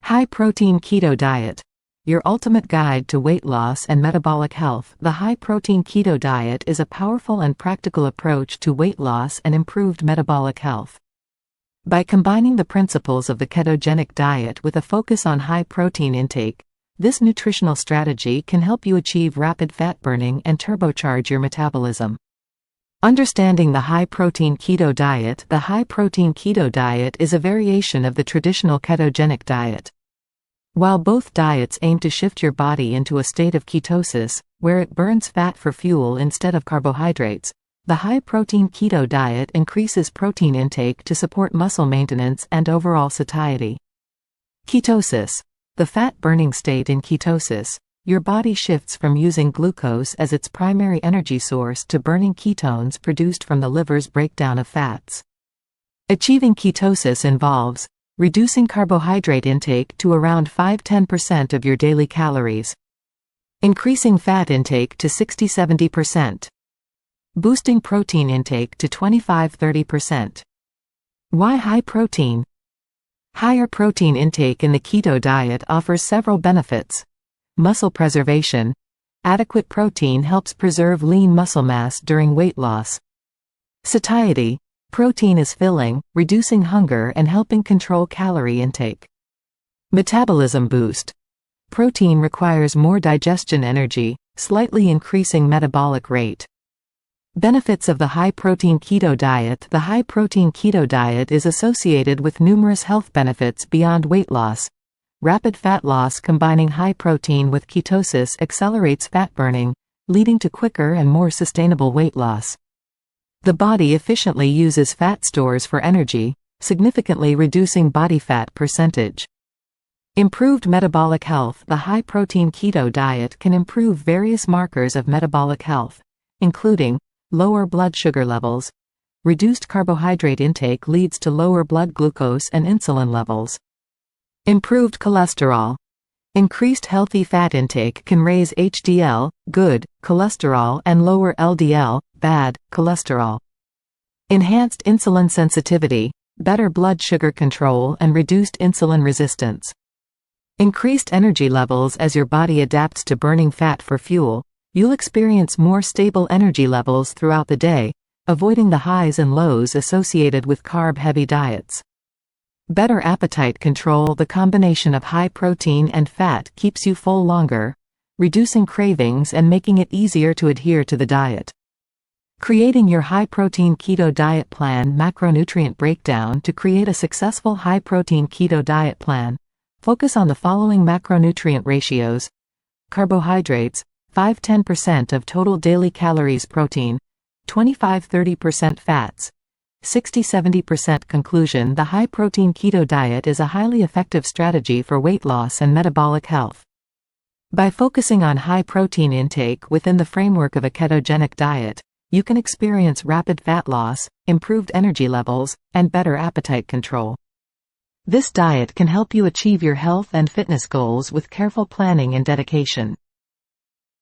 High Protein Keto Diet. Your ultimate guide to weight loss and metabolic health. The High Protein Keto Diet is a powerful and practical approach to weight loss and improved metabolic health. By combining the principles of the ketogenic diet with a focus on high protein intake, this nutritional strategy can help you achieve rapid fat burning and turbocharge your metabolism. Understanding the high protein keto diet. The high protein keto diet is a variation of the traditional ketogenic diet. While both diets aim to shift your body into a state of ketosis, where it burns fat for fuel instead of carbohydrates, the high protein keto diet increases protein intake to support muscle maintenance and overall satiety. Ketosis. The fat burning state. In ketosis, your body shifts from using glucose as its primary energy source to burning ketones produced from the liver's breakdown of fats. Achieving ketosis involves reducing carbohydrate intake to around 5–10% of your daily calories, increasing fat intake to 60–70%, boosting protein intake to 25–30%. Why high protein? Higher protein intake in the keto diet offers several benefits. Muscle preservation. Adequate protein helps preserve lean muscle mass during weight loss. Satiety. Protein is filling, reducing hunger and helping control calorie intake. Metabolism boost. Protein requires more digestion energy, slightly increasing metabolic rate. Benefits of the high protein keto diet. The high protein keto diet is associated with numerous health benefits beyond weight loss. Rapid fat loss. Combining high protein with ketosis accelerates fat burning, leading to quicker and more sustainable weight loss. The body efficiently uses fat stores for energy, significantly reducing body fat percentage. Improved metabolic health. The high protein keto diet can improve various markers of metabolic health, including lower blood sugar levels. Reduced carbohydrate intake leads to lower blood glucose and insulin levels. Improved cholesterol. Increased healthy fat intake can raise HDL, good, cholesterol and lower LDL, bad, cholesterol. Enhanced insulin sensitivity, better blood sugar control and reduced insulin resistance. Increased energy levels. As your body adapts to burning fat for fuel, you'll experience more stable energy levels throughout the day, avoiding the highs and lows associated with carb-heavy diets. Better appetite control. The combination of high protein and fat keeps you full longer, reducing cravings and making it easier to adhere to the diet. Creating your high-protein keto diet plan. Macronutrient breakdown. To create a successful high-protein keto diet plan, focus on the following macronutrient ratios. Carbohydrates, 5–10% of total daily calories. Protein, 25–30% fats, 60–70%. Conclusion. The high-protein keto diet is a highly effective strategy for weight loss and metabolic health. By focusing on high protein intake within the framework of a ketogenic diet, you can experience rapid fat loss, improved energy levels, and better appetite control. This diet can help you achieve your health and fitness goals with careful planning and dedication.